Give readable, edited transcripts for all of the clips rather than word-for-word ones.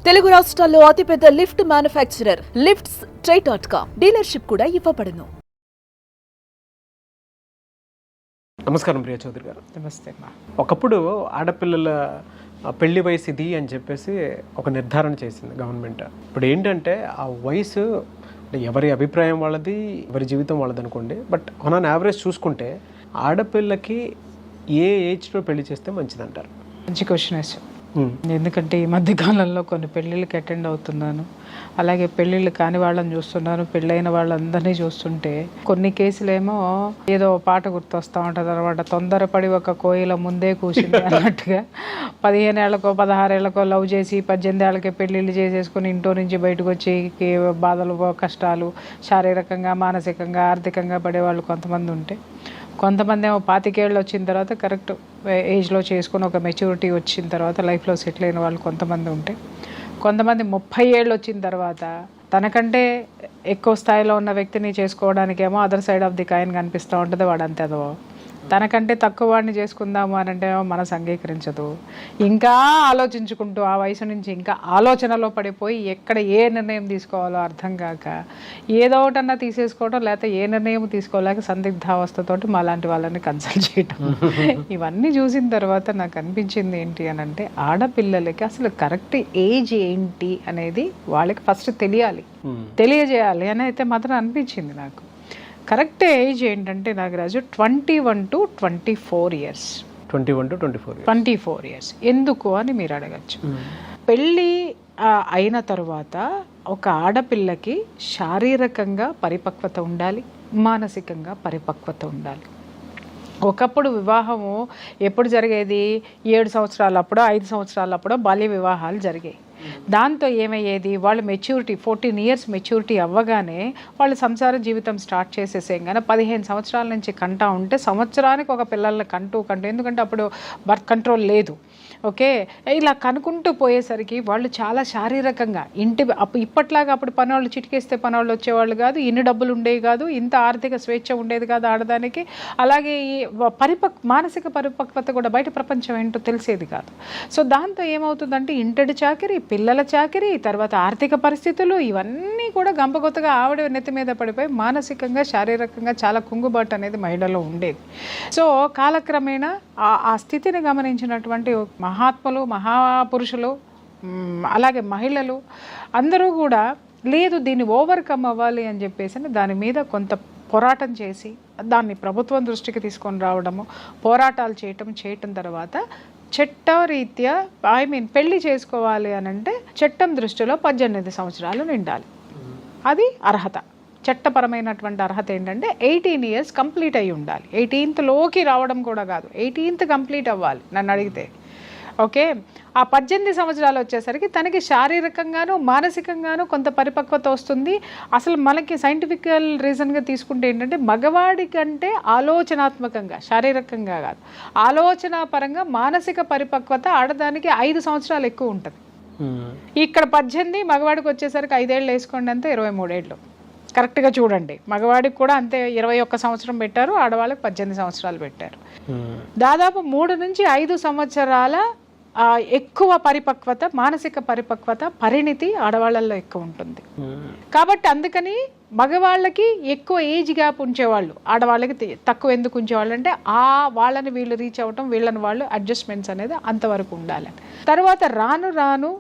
తెలుగు రాష్ట్రాల్లో అతిపెద్ద lift manufacturer lifts ట్రై.com dealership కూడా ఇవ్వబడును. నమస్కారం ప్రియా చౌదరి గారు. నమస్తే అమ్మా. ఒకప్పుడు ఆడపిల్లల పెళ్లి వయసు ఇది అని చెప్పేసి ఒక నిర్ధారణ చేసింది గవర్నమెంట్. ఇప్పుడు ఏంటంటే ఆ వయసు ఎవరి అభిప్రాయం వాళ్ళది, ఎవరి జీవితం వాళ్ళది అనుకోండి. బట్ ఆన్ యావరేజ్ చూసుకుంటే ఆడపిల్లకి ఏ ఏజ్లో పెళ్లి చేస్తే మంచిదంటారు? మంచి క్వశ్చన్ వేసాం. ఎందుకంటే ఈ మధ్య కాలంలో కొన్ని పెళ్ళిళ్ళకి అటెండ్ అవుతున్నాను, అలాగే పెళ్ళిళ్ళు కాని వాళ్ళని చూస్తున్నాను, పెళ్ళైన వాళ్ళందరినీ చూస్తుంటే కొన్ని కేసులేమో ఏదో పాట గుర్తొస్తూ ఉంటుంది అనమాట. తొందరపడి ఒక కోయిల ముందే కూర్చుంది అన్నట్టుగా 15 ఏళ్లకో 16 ఏళ్లకో లవ్ చేసి 18 ఏళ్ళకే పెళ్ళిళ్ళు చేసేసుకుని ఇంట్లో నుంచి బయటకు వచ్చి బాధలు, కష్టాలు, శారీరకంగా, మానసికంగా, ఆర్థికంగా పడేవాళ్ళు కొంతమంది ఉంటే, కొంతమంది ఏమో 25 ఏళ్ళు వచ్చిన తర్వాత కరెక్ట్ ఏజ్లో చేసుకుని ఒక మెచ్యూరిటీ వచ్చిన తర్వాత లైఫ్లో సెటిల్ అయిన వాళ్ళు కొంతమంది ఉంటే, కొంతమంది 30 ఏళ్ళు వచ్చిన తర్వాత తనకంటే ఎక్కువ స్థాయిలో ఉన్న వ్యక్తిని చేసుకోవడానికేమో other side of the coin కనిపిస్తూ ఉంటుంది. వాడు అంతే అదో తనకంటే తక్కువ వాడిని చేసుకుందాము అని అంటే మనసు అంగీకరించదు. ఇంకా ఆలోచించుకుంటూ ఆ వయసు నుంచి ఇంకా ఆలోచనలో పడిపోయి ఎక్కడ ఏ నిర్ణయం తీసుకోవాలో అర్థం కాక ఏదో ఒకటన్నా తీసేసుకోవడం, లేకపోతే ఏ నిర్ణయం తీసుకోలేక సందిగ్ధావస్థతోటి మా లాంటి వాళ్ళని కన్సల్ట్ చేయటం. ఇవన్నీ చూసిన తర్వాత నాకు అనిపించింది ఏంటి అని అంటే, ఆడపిల్లలకి అసలు కరెక్ట్ ఏజ్ ఏంటి అనేది వాళ్ళకి ఫస్ట్ తెలియజేయాలి అని అయితే మాత్రం అనిపించింది నాకు. కరెక్ట్ ఏజ్ ఏంటంటే Nagaraju 21 to 24 years. 21 to 24 years ఎందుకు అని మీరు అడగచ్చు. పెళ్ళి అయిన తర్వాత ఒక ఆడపిల్లకి శారీరకంగా పరిపక్వత ఉండాలి, మానసికంగా పరిపక్వత ఉండాలి. ఒకప్పుడు వివాహము ఎప్పుడు జరిగేది? 7 సంవత్సరాలప్పుడో 5 సంవత్సరాలప్పుడో బాల్య వివాహాలు జరిగాయి. దాంతో ఏమయ్యేది, వాళ్ళు మెచ్యూరిటీ 14 ఇయర్స్ మెచ్యూరిటీ అవ్వగానే వాళ్ళు సంసార జీవితం స్టార్ట్ చేసేసేం. కానీ 15 సంవత్సరాల నుంచి కంటా ఉంటే సంవత్సరానికి ఒక పిల్లల్ని కంటూ ఎందుకంటే అప్పుడు బర్త్ కంట్రోల్ లేదు. ఓకే, ఇలా కనుక్కుంటూ పోయేసరికి వాళ్ళు చాలా శారీరకంగా ఇప్పట్లాగా అప్పుడు పనోళ్ళు చిటికేస్తే పనోళ్ళు వచ్చేవాళ్ళు కాదు, ఇన్ని డబ్బులు ఉండేవి కాదు, ఇంత ఆర్థిక స్వేచ్ఛ ఉండేది కాదు ఆడదానికి. అలాగే ఈ మానసిక పరిపక్వత కూడా బయట ప్రపంచం ఏంటో తెలిసేది కాదు. సో దాంతో ఏమవుతుందంటే ఇంటడి చాకిరి, పిల్లల చాకిరి, తర్వాత ఆర్థిక పరిస్థితులు, ఇవన్నీ కూడా గంపగొత్తగా ఆవిడ నెత్తి మీద పడిపోయి మానసికంగా, శారీరకంగా చాలా కుంగుబాటు అనేది మహిళలో ఉండేది. సో కాలక్రమేణా ఆ స్థితిని గమనించినటువంటి మహాత్ములు, మహాపురుషులు, అలాగే మహిళలు అందరూ కూడా లేదు దీన్ని ఓవర్కమ్ అవ్వాలి అని చెప్పేసి దాని మీద కొంత పోరాటం చేసి దాన్ని ప్రభుత్వం దృష్టికి తీసుకొని రావడము, పోరాటాలు చేయటం తర్వాత చట్టరీత్యా పెళ్లి చేసుకోవాలి అని అంటే చట్టం దృష్టిలో 18 సంవత్సరాలు నిండాలి. అది అర్హత. చట్టపరమైనటువంటి అర్హత ఏంటంటే 18 ఇయర్స్ కంప్లీట్ అయి ఉండాలి. 18th లోకి రావడం కూడా కాదు, 18th కంప్లీట్ అవ్వాలి నన్ను అడిగితే. ఓకే, ఆ 18 సంవత్సరాలు వచ్చేసరికి తనకి శారీరకంగాను, మానసికంగాను కొంత పరిపక్వత వస్తుంది. అసలు మనకి సైంటిఫికల్ రీజన్గా తీసుకుంటే ఏంటంటే మగవాడి కంటే ఆలోచనాత్మకంగా, శారీరకంగా కాదు, ఆలోచన పరంగా మానసిక పరిపక్వత ఆడదానికి 5 సంవత్సరాలు ఎక్కువ ఉంటుంది. ఇక్కడ 18, మగవాడికి వచ్చేసరికి 5 ఏళ్ళు వేసుకోండి, అంతే 23 ఏళ్ళు. కరెక్ట్గా చూడండి, మగవాడికి కూడా అంతే 21 సంవత్సరం పెట్టారు, ఆడవాళ్ళకి 18 సంవత్సరాలు పెట్టారు. దాదాపు 3 నుంచి 5 సంవత్సరాల ఎక్కువ పరిపక్వత, మానసిక పరిపక్వత, పరిణితి ఆడవాళ్ళల్లో ఎక్కువ ఉంటుంది. కాబట్టి అందుకని మగవాళ్ళకి ఎక్కువ ఏజ్ గ్యాప్ ఉంచేవాళ్ళు, ఆడవాళ్ళకి తక్కువ ఎందుకు ఉంచేవాళ్ళు అంటే వాళ్ళని వీళ్ళు రీచ్ అవ్వటం, వీళ్ళని వాళ్ళు అడ్జస్ట్మెంట్స్ అనేది అంతవరకు ఉండాలని. తర్వాత రాను రాను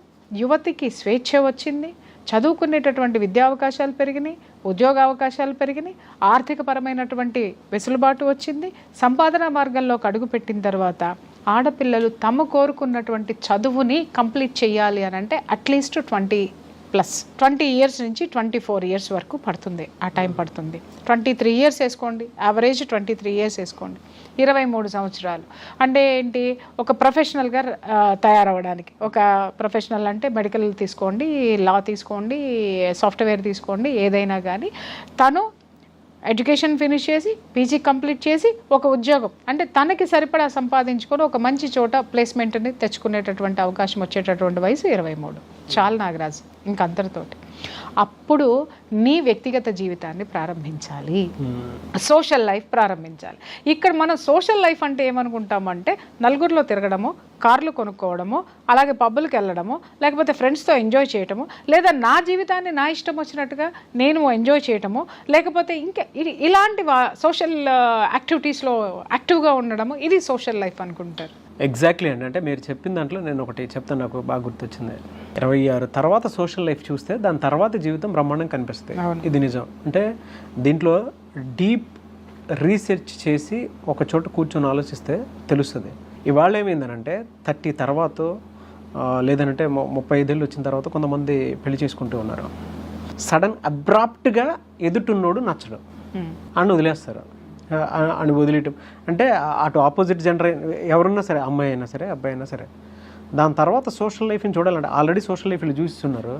యువతికి స్వేచ్ఛ వచ్చింది, చదువుకునేటటువంటి విద్యా అవకాశాలు పెరిగినాయి, ఉద్యోగ అవకాశాలు పెరిగినాయి, ఆర్థికపరమైనటువంటి వెసులుబాటు వచ్చింది. సంపాదన మార్గంలోకి అడుగుపెట్టిన తర్వాత ఆడపిల్లలు తమ కోరుకున్నటువంటి చదువుని కంప్లీట్ చేయాలి అని అంటే అట్లీస్ట్ 20 ఇయర్స్ నుంచి 24 ఇయర్స్ వరకు పడుతుంది. ఆ టైం పడుతుంది. 23 ఇయర్స్ వేసుకోండి, యావరేజ్ 23 ఇయర్స్ వేసుకోండి, 23 సంవత్సరాలు అంటే ఏంటి, ఒక ప్రొఫెషనల్గా తయారవ్వడానికి. ఒక ప్రొఫెషనల్ అంటే మెడికల్ తీసుకోండి, లా తీసుకోండి, సాఫ్ట్వేర్ తీసుకోండి, ఏదైనా కానీ తను ఎడ్యుకేషన్ ఫినిష్ చేసి పీజీ కంప్లీట్ చేసి ఒక ఉద్యోగం అంటే తనకి సరిపడా సంపాదించుకొని ఒక మంచి చోట ప్లేస్మెంట్ని తెచ్చుకునేటటువంటి అవకాశం వచ్చేటటువంటి వయసు 23. చాలు నాగరాజ్, ఇంకంతటితోటి. అప్పుడు నీ వ్యక్తిగత జీవితాన్ని ప్రారంభించాలి, సోషల్ లైఫ్ ప్రారంభించాలి. ఇక్కడ మనం సోషల్ లైఫ్ అంటే ఏమనుకుంటామంటే నలుగురిలో తిరగడము, కార్లు కొనుక్కోవడము, అలాగే పబ్బులకు వెళ్ళడము, లేకపోతే ఫ్రెండ్స్తో ఎంజాయ్ చేయటము, లేదా నా జీవితాన్ని నా ఇష్టం వచ్చినట్టుగా నేను ఎంజాయ్ చేయటము, లేకపోతే ఇంకా ఇలాంటి సోషల్ యాక్టివిటీస్లో యాక్టివ్గా ఉండడము, ఇది సోషల్ లైఫ్ అనుకుంటారు. ఎగ్జాక్ట్లీ అండి. అంటే మీరు చెప్పిన దాంట్లో నేను ఒకటి చెప్తాను, నాకు బాగా గుర్తొచ్చింది. 26 తర్వాత సోషల్ లైఫ్ చూస్తే దాని తర్వాత జీవితం బ్రహ్మాండం కనిపిస్తుంది. ఇది నిజం. అంటే దీంట్లో డీప్ రీసెర్చ్ చేసి ఒక చోట కూర్చొని ఆలోచిస్తే తెలుస్తుంది. ఇవాళ ఏమైందనంటే 30 తర్వాత లేదంటే 35 ఏళ్ళు వచ్చిన తర్వాత కొంతమంది పెళ్లి చేసుకుంటూ ఉన్నారు. సడన్ అబ్రాప్ట్గా ఎదుటిన్నోడు నచ్చడు అని వదిలేస్తారు. అని వదిలేయటం అంటే అటు ఆపోజిట్ జెండర్ ఎవరున్నా సరే, అమ్మాయి అయినా సరే అబ్బాయి అయినా సరే, దాని తర్వాత సోషల్ లైఫ్ని చూడాలంటే ఆల్రెడీ సోషల్ లైఫ్లో చూస్తున్నారు,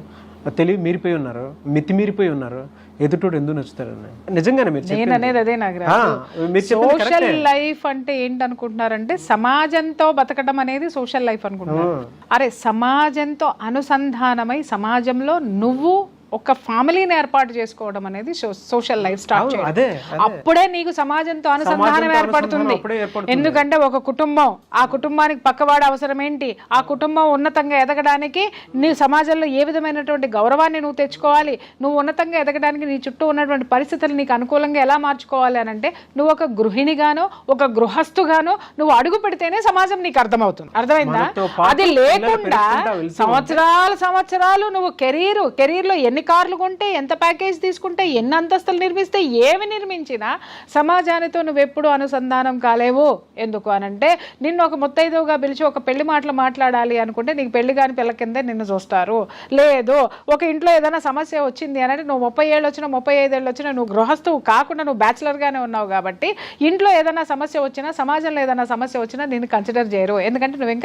తెలివి మీరిపోయి ఉన్నారు, మితి మీరిపోయి ఉన్నారు, ఎదుటోడు ఎందుకు నచ్చుతారని. నిజంగానే నేను అనేది అదే నాగరాజు. సోషల్ లైఫ్ అంటే ఏంటనుకుంటున్నారంటే సమాజంతో బతకడం అనేది సోషల్ లైఫ్ అనుకుంటున్నారు. అరే సమాజంతో అనుసంధానమై సమాజంలో నువ్వు ఒక ఫ్యామిలీని ఏర్పాటు చేసుకోవడం అనేది సోషల్ లైఫ్ స్టార్ట్ చేయడం. అప్పుడే నీకు సమాజంతో అనుసంధానం ఏర్పడుతుంది. ఎందుకంటే ఒక కుటుంబం, ఆ కుటుంబానికి పక్కవాడు అవసరం ఏంటి, ఆ కుటుంబం ఉన్నతంగా ఎదగడానికి నీ సమాజంలో ఏ విధమైనటువంటి గౌరవాన్ని నువ్వు తెచ్చుకోవాలి, నువ్వు ఉన్నతంగా ఎదగడానికి నీ చుట్టూ ఉన్నటువంటి పరిస్థితులు నీకు అనుకూలంగా ఎలా మార్చుకోవాలి అని అంటే నువ్వు ఒక గృహిణిగానో ఒక గృహస్థుగానో నువ్వు అడుగు పెడితేనే సమాజం నీకు అర్థమవుతుంది. అర్థమైందా? అది లేకుండా సంవత్సరాలు నువ్వు కెరీర్లో ఎన్ని కార్లు కొంటే, ఎంత ప్యాకేజ్ తీసుకుంటే, ఎన్ని అంతస్తులు నిర్మిస్తే, ఏమి నిర్మించినా సమాజానితో నువ్వు ఎప్పుడు అనుసంధానం కాలేవు. ఎందుకు అనంటే నిన్ను ఒక ముత్తైదువుగా పిలిచి ఒక పెళ్లి మాటలు మాట్లాడాలి అనుకుంటే నీకు పెళ్లి కాని పిల్ల కిందే నిన్ను చూస్తారు. లేదు ఒక ఇంట్లో ఏదైనా సమస్య వచ్చింది అని అంటే నువ్వు 30 ఏళ్ళు వచ్చినా 35 ఏళ్ళు వచ్చినా నువ్వు గృహస్థువు కాకుండా నువ్వు బ్యాచిలర్గానే ఉన్నావు కాబట్టి ఇంట్లో ఏదైనా సమస్య వచ్చినా, సమాజంలో ఏదైనా సమస్య వచ్చినా నిన్ను కన్సిడర్ చేయరు. ఎందుకంటే నువ్వు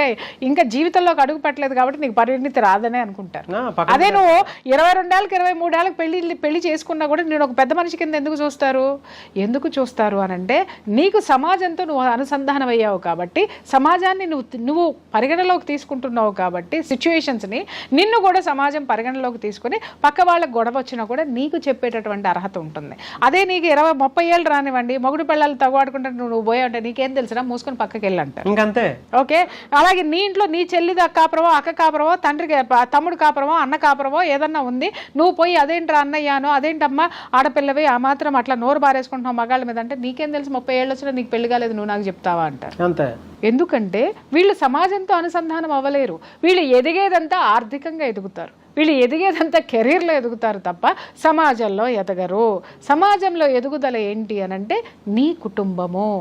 ఇంకా జీవితంలోకి అడుగు పెట్టలేదు కాబట్టి నీకు పరిణితి రాదనే అనుకుంటారు. అదే నువ్వు 22 ఏళ్ళకి 23 ఏళ్ళకి పెళ్లి చేసుకున్నా కూడా నేను ఒక పెద్ద మనిషి కింద ఎందుకు చూస్తారు అనంటే నీకు సమాజంతో నువ్వు అనుసంధానం అయ్యావు కాబట్టి, సమాజాన్ని నువ్వు పరిగణలోకి తీసుకుంటున్నావు కాబట్టి, సిచ్యువేషన్స్ని నిన్ను కూడా సమాజం పరిగణలోకి తీసుకుని పక్క వాళ్ళకి గొడవ వచ్చినా కూడా నీకు చెప్పేటటువంటి అర్హత ఉంటుంది. అదే నీకు 20-30 ఏళ్ళు రానివ్వండి, మొగుడు పిల్లలు తగవాడుకుంటే నువ్వు పోయావంటే నీకేం తెలుసురా, మూసుకొని పక్కకి వెళ్ళంటారు. ఇంకంతే. ఓకే. అలాగే నీ ఇంట్లో నీ చెల్లిది కాపురమో, అక్క కాపురమో, తమ్ముడు కాపురమో, అన్న కాపురమో ఏదన్నా ఉంది, నువ్వు పోయి అదేంట్రా అన్నయ్యానో, అదేంటమ్మా ఆడపిల్లవి ఆ మాత్రం అట్లా నోరు బారేసుకుంటున్నావు మగాళ్ళ మీద అంటే నీకేం తెలుసు 30 ఏళ్ళు వచ్చినా నీకు పెళ్లి కాలేదు నువ్వు నాకు చెప్తావా అంటారు. అంతే. ఎందుకంటే వీళ్ళు సమాజంతో అనుసంధానం అవ్వలేరు. వీళ్ళు ఎదిగేదంతా ఆర్థికంగా ఎదుగుతారు, వీళ్ళు ఎదిగేదంతా కెరీర్లో ఎదుగుతారు తప్ప సమాజంలో ఎదగరు. సమాజంలో ఎదుగుదల ఏంటి అనంటే నీ కుటుంబము,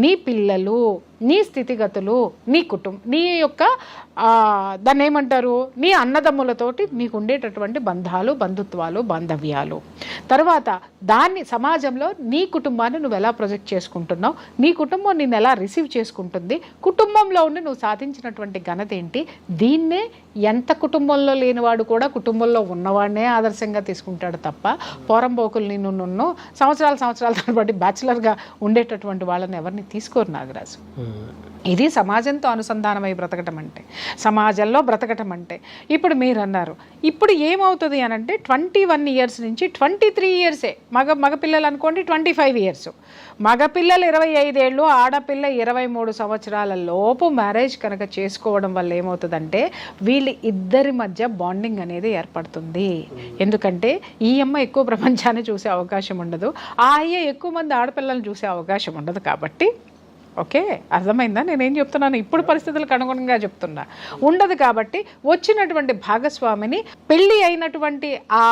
నీ పిల్లలు, నీ స్థితిగతులు, నీ యొక్క దాన్ని ఏమంటారు, నీ అన్నదమ్ములతోటి నీకు ఉండేటటువంటి బంధాలు, బంధుత్వాలు, బాంధవ్యాలు. తర్వాత దాన్ని సమాజంలో నీ కుటుంబాన్ని నువ్వు ఎలా ప్రొజెక్ట్ చేసుకుంటున్నావు, నీ కుటుంబం నిన్ను ఎలా రిసీవ్ చేసుకుంటుంది, కుటుంబంలో ఉండి నువ్వు సాధించినటువంటి ఘనత ఏంటి. దీన్నే ఎంత కుటుంబంలో లేనివాడు కూడా కుటుంబంలో ఉన్నవాడినే ఆదర్శంగా తీసుకుంటాడు తప్ప పోరంబోకులు నిన్ను సంవత్సరాల తరబడి బ్యాచిలర్గా ఉండేటటువంటి వాళ్ళని ఎవరిని తీసుకోరు నాగరాజు. ఇది సమాజంతో అనుసంధానమై బ్రతకటం అంటే, సమాజంలో బ్రతకటం అంటే. ఇప్పుడు మీరు అన్నారు, ఇప్పుడు ఏమవుతుంది అని అంటే 21 ఇయర్స్ నుంచి 23 ఇయర్సే మగపిల్లలు అనుకోండి, 25 ఇయర్స్ మగపిల్లలు 25 ఏళ్ళు, ఆడపిల్ల 23 సంవత్సరాల లోపు మ్యారేజ్ కనుక చేసుకోవడం వల్ల ఏమవుతుందంటే వీళ్ళ ఇద్దరి మధ్య బాండింగ్ అనేది ఏర్పడుతుంది. ఎందుకంటే ఈ అమ్మ ఎక్కువ ప్రపంచాన్ని చూసే అవకాశం ఉండదు, ఆ అయ్య ఎక్కువ మంది ఆడపిల్లలను చూసే అవకాశం ఉండదు. కాబట్టి ఓకే, అర్థమైందా నేనేం చెప్తున్నాను? ఇప్పుడు పరిస్థితులకు అనుగుణంగా చెప్తున్నా. ఉండదు కాబట్టి వచ్చినటువంటి భాగస్వామిని పెళ్ళి అయినటువంటి ఆ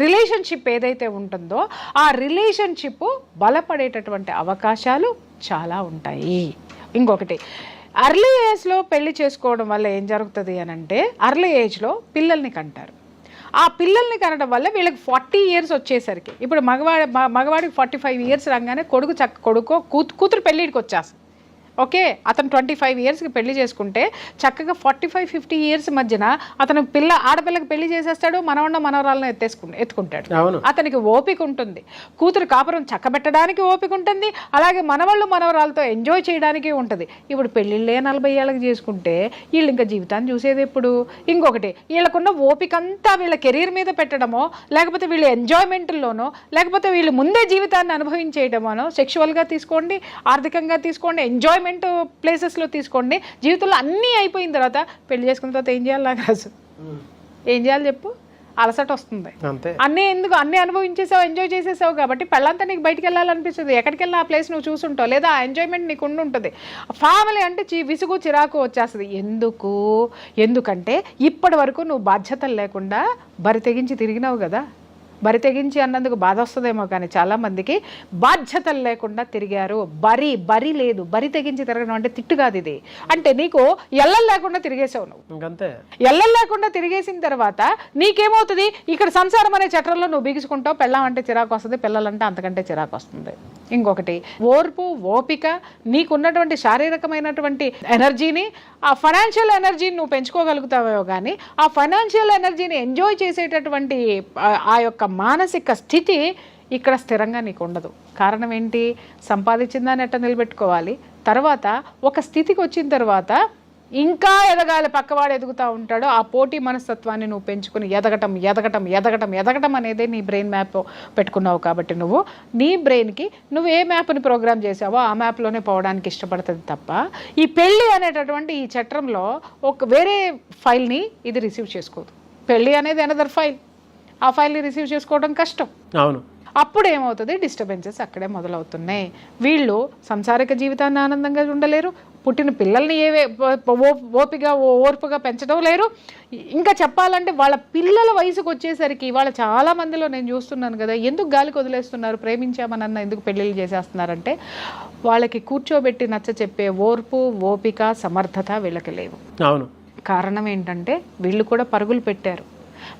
రిలేషన్షిప్ ఏదైతే ఉంటుందో ఆ రిలేషన్షిప్ బలపడేటటువంటి అవకాశాలు చాలా ఉంటాయి. ఇంకొకటి, అర్లీ ఏజ్లో పెళ్లి చేసుకోవడం వల్ల ఏం జరుగుతుంది అని అంటే అర్లీ ఏజ్లో పిల్లల్ని కంటారు. ఆ పిల్లల్ని కనడం వల్ల వీళ్ళకి 40 ఇయర్స్ వచ్చేసరికి, ఇప్పుడు మగవాడికి 45 ఇయర్స్ రాగానే కూతురు పెళ్ళిడికి వచ్చేస్తుంది. ఓకే, అతను 25 yearsకి పెళ్లి చేసుకుంటే చక్కగా 45-50 years మధ్యన అతను ఆడపిల్లకి పెళ్లి చేసేస్తాడు, మనవరాలను ఎత్తుకుంటాడు. అతనికి ఓపిక ఉంటుంది, కూతురు కాపురం చక్కబెట్టడానికి ఓపిక ఉంటుంది, అలాగే మనవరాలతో ఎంజాయ్ చేయడానికి ఉంటుంది. ఇప్పుడు పెళ్ళిళ్ళే 40 ఏళ్ళకి చేసుకుంటే వీళ్ళు ఇంకా జీవితాన్ని చూసేది ఎప్పుడు? ఇంకొకటి, వీళ్ళకున్న ఓపిక అంతా వీళ్ళ కెరీర్ మీద పెట్టడమో, లేకపోతే వీళ్ళ ఎంజాయ్మెంట్లోనో, లేకపోతే వీళ్ళు ముందే జీవితాన్ని అనుభవించేయడమోనో, సెక్షువల్గా తీసుకోండి, ఆర్థికంగా తీసుకోండి, ఎంజాయ్మెంట్ ప్లేసెస్లో తీసుకోండి, జీవితంలో అన్నీ అయిపోయిన తర్వాత పెళ్లి చేసుకున్న తర్వాత ఏం చేయాలి నాగరాజు? ఏం చేయాలి చెప్పు? అలసట వస్తుంది. అన్నీ అనుభవించేసావు, ఎంజాయ్ చేసేసావు కాబట్టి పెళ్ళంతా నీకు బయటికి వెళ్ళాలనిపిస్తుంది. ఎక్కడికి వెళ్ళినా ఆ ప్లేస్ నువ్వు చూసుంటావు, లేదా ఆ ఎంజాయ్మెంట్ నీకు ఉంటుంది. ఫ్యామిలీ అంటే విసుగు చిరాకు వచ్చేస్తుంది. ఎందుకంటే ఇప్పటి వరకు నువ్వు బాధ్యతలు లేకుండా బరి తెగించి తిరిగినావు కదా. బరి తెగించి అన్నందుకు బాధ వస్తుందేమో, కానీ చాలామందికి బాధ్యతలు లేకుండా తిరిగారు. బరి లేదు, బరి తెగించి తిరగడం అంటే తిట్టు కాదు ఇది. అంటే నీకు ఎల్లలు లేకుండా తిరిగేసావు. నువ్వు ఎల్లలు లేకుండా తిరిగేసిన తర్వాత నీకేమవుతుంది? ఇక్కడ సంసారం అనే చట్రంలో నువ్వు బిగుసుకుంటావు. పెళ్ళం అంటే చిరాకు వస్తుంది, పిల్లలంటే అంతకంటే చిరాకు వస్తుంది. ఇంకొకటి, ఓర్పు, ఓపిక, నీకున్నటువంటి శారీరకమైనటువంటి ఎనర్జీని, ఆ ఫైనాన్షియల్ ఎనర్జీని నువ్వు పెంచుకోగలుగుతావేమో, కానీ ఆ ఫైనాన్షియల్ ఎనర్జీని ఎంజాయ్ చేసేటటువంటి ఆ యొక్క మానసిక స్థితి ఇక్కడ స్థిరంగా నీకు ఉండదు. కారణం ఏంటి? సంపాదించిన దాన్ని ఎట్ట నిలబెట్టుకోవాలి, తర్వాత ఒక స్థితికి వచ్చిన తర్వాత ఇంకా ఎదగాలి, పక్కవాడు ఎదుగుతూ ఉంటాడో ఆ పోటీ మనస్తత్వాన్ని నువ్వు పెంచుకుని ఎదగటం అనేది నీ బ్రెయిన్ మ్యాప్ పెట్టుకున్నావు. కాబట్టి నువ్వు నీ బ్రెయిన్కి నువ్వు ఏ మ్యాప్ని ప్రోగ్రామ్ చేసావో ఆ మ్యాప్లోనే పోవడానికి ఇష్టపడుతుంది తప్ప ఈ పెళ్ళి అనేటటువంటి ఈ చట్రంలో ఒక వేరే ఫైల్ని ఇది రిసీవ్ చేసుకోదు. పెళ్ళి అనేది అనదర్ ఫైల్, ఆ ఫైల్ని రిసీవ్ చేసుకోవడం కష్టం. అవును. అప్పుడు ఏమవుతుంది? డిస్టర్బెన్సెస్ అక్కడే మొదలవుతున్నాయి. వీళ్ళు సంసారిక జీవితాన్ని ఆనందంగా ఉండలేరు, పుట్టిన పిల్లల్ని ఓర్పుగా పెంచడం లేరు. ఇంకా చెప్పాలంటే వాళ్ళ పిల్లల వయసుకు వచ్చేసరికి వాళ్ళ చాలా మందిలో నేను చూస్తున్నాను కదా, ఎందుకు గాలికి వదిలేస్తున్నారు? ప్రేమించామనన్న ఎందుకు పెళ్ళిళ్ళు చేసేస్తున్నారంటే వాళ్ళకి కూర్చోబెట్టి నచ్చ చెప్పే ఓర్పు, ఓపిక, సమర్థత వీళ్ళకి లేవు. అవును. కారణం ఏంటంటే వీళ్ళు కూడా పరుగులు పెట్టారు.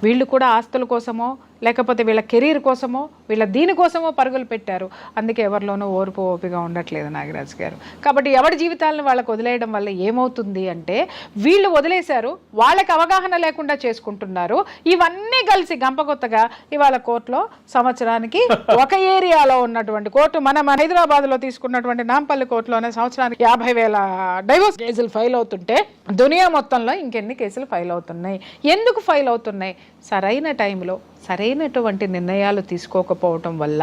వీళ్ళు కూడా ఆస్తుల కోసమో, లేకపోతే వీళ్ళ కెరీర్ కోసమో, వీళ్ళ దీనికోసమో పరుగులు పెట్టారు. అందుకే ఎవరిలోనూ ఓర్పు, ఓపిగా ఉండట్లేదు నాగరాజు గారు. కాబట్టి ఎవరి జీవితాలను వాళ్ళకి వదిలేయడం వల్ల ఏమవుతుంది అంటే వీళ్ళు వదిలేశారు, వాళ్ళకి అవగాహన లేకుండా చేసుకుంటున్నారు. ఇవన్నీ కలిసి గంపకొత్తగా ఇవాళ కోర్టులో సంవత్సరానికి ఒక ఏరియాలో ఉన్నటువంటి కోర్టు, మన హైదరాబాద్లో తీసుకున్నటువంటి నాంపల్లి కోర్టులోనే సంవత్సరానికి 50,000 డైవోర్స్ కేసులు ఫైల్ అవుతుంటే దునియా మొత్తంలో ఇంకెన్ని కేసులు ఫైల్ అవుతున్నాయి? ఎందుకు ఫైల్ అవుతున్నాయి? సరైన టైంలో సరైనటువంటి నిర్ణయాలు తీసుకోకపోవటం వల్ల,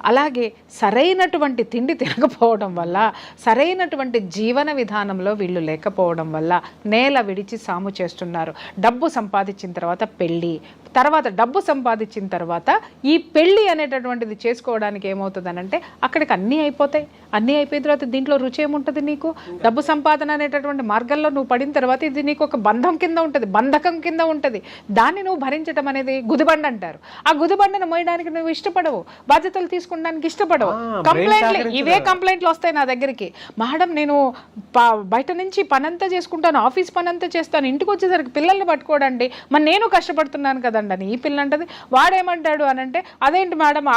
అలాగే సరైనటువంటి తిండి తినకపోవడం వల్ల, సరైనటువంటి జీవన విధానంలో వీళ్ళు లేకపోవడం వల్ల నేల విడిచి సాము చేస్తున్నారు. డబ్బు సంపాదించిన తర్వాత పెళ్ళి, తర్వాత డబ్బు సంపాదించిన తర్వాత ఈ పెళ్ళి అనేటటువంటిది చేసుకోవడానికి ఏమవుతుందనంటే అక్కడికి అన్నీ అయిపోతాయి. అన్నీ అయిపోయిన తర్వాత దీంట్లో రుచి ఏముంటుంది నీకు? డబ్బు సంపాదన అనేటటువంటి మార్గంలో నువ్వు పడిన తర్వాత ఇది నీకు ఒక బంధం కింద ఉంటుంది, బంధకం కింద ఉంటుంది. దాన్ని నువ్వు భరించడం అనేది గుదిబండ అంటారు. ఆ గుదిబండను మోయడానికి నువ్వు ఇష్టపడవు, బాధ్యతలు తీసుకోవడానికి ఇష్టపడవు. ఇవే కంప్లైంట్లు వస్తాయి నా దగ్గరికి. మేడం నేను బయట నుంచి పనంతా చేసుకుంటాను, ఆఫీస్ పనంతా చేస్తాను, ఇంటికి వచ్చేసరికి పిల్లల్ని పట్టుకోవడండి, మరి నేను కష్టపడుతున్నాను కదండి అని ఈ పిల్లంటది. వాడేమంటాడు అని అంటే, అదేంటి మేడం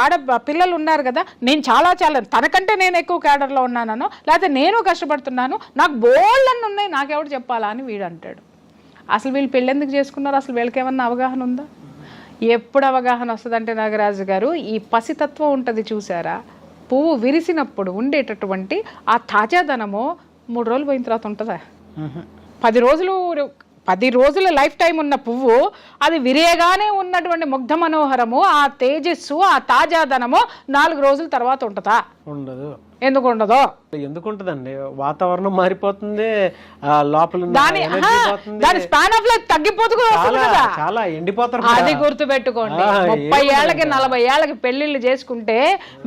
పిల్లలు ఉన్నారు కదా, నేను చాలా తనకంటే నేను ఎక్కువ క్యాడర్లో ఉన్నానో, లేకపోతే నేను కష్టపడుతున్నాను, నాకు బోల్డన్ని ఉన్నాయి, నాకెవడు చెప్పాలా అని వీడు అంటాడు. అసలు వీళ్ళు పెళ్ళి ఎందుకు చేసుకున్నారు? అసలు వీళ్ళకి ఏమన్నా అవగాహన ఉందా? ఎప్పుడు అవగాహన వస్తుందంటే నాగరాజు గారు, ఈ పసితత్వం ఉంటుంది చూసారా, పువ్వు విరిసినప్పుడు ఉండేటటువంటి ఆ తాజాదనము 3 రోజులు పోయిన తర్వాత ఉంటుందా? 10 రోజుల లైఫ్ టైం ఉన్న పువ్వు అది విరేగానే ఉన్నటువంటి ముగ్ధ మనోహరము, ఆ తేజస్సు, ఆ తాజాదనము 4 రోజుల తర్వాత ఉంటుందా? ఉండదు. ఎందుకు ఉండదో? ఎందుకుంటదండి, వాతావరణం మారిపోతుంది, లోపల దాని స్పాన్ ఆఫ్ లైఫ్ తగ్గిపోతుంది, చాలా ఎండిపోతారు. అది గుర్తు పెట్టుకోండి. 30 ఏళ్ళకి 40 ఏళ్ళకి పెళ్లిళ్ళు చేసుకుంటే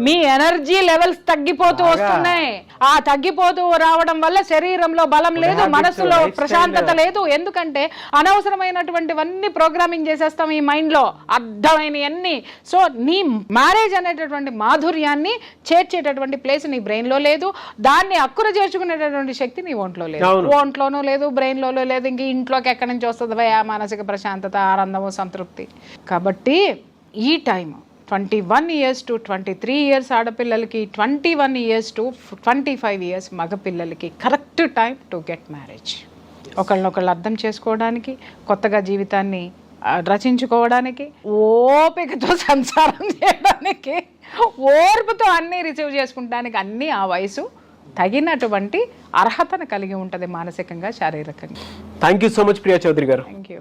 మీ ఎనర్జీ లెవెల్స్ తగ్గిపోతూ వస్తున్నాయి. ఆ తగ్గిపోతూ రావడం వల్ల శరీరంలో బలం లేదు, మనసులో ప్రశాంతత లేదు. ఎందుకంటే అనవసరమైనటువంటివన్నీ ప్రోగ్రామింగ్ చేసేస్తాం ఈ మైండ్ లో, అర్థమైనవన్నీ. సో నీ మ్యారేజ్ అనేటటువంటి మాధుర్యాన్ని చేర్చేటటువంటి ప్లేస్ నీ బ్రెయిన్ లో లేదు, దాన్ని అక్కుర చేర్చుకునేటటువంటి శక్తి నీ ఒంట్లో లేదు, ఒంట్లోనూ లేదు, బ్రెయిన్ లో లేదు. ఇంక ఇంట్లోకి ఎక్కడి నుంచి వస్తుంది మానసిక ప్రశాంతత, ఆనందము, సంతృప్తి? కాబట్టి ఈ టైం 21 years to 23 years ఆడపిల్లలకి, 21 years to 25 years మగపిల్లలకి correct time to get marriage. ఒకళ్ళనొకళ్ళు అర్థం చేసుకోవడానికి, కొత్తగా జీవితాన్ని రచించుకోవడానికి, ఓపికతో సంసారం చేయడానికి, ఓర్పుతో అన్నీ రిసీవ్ చేసుకుంటానికి అన్నీ ఆ వయసు తగినటువంటి అర్హతను కలిగి ఉంటుంది మానసికంగా, శారీరకంగా. Thank you so much Priya Chaudhary గారు. Thank you.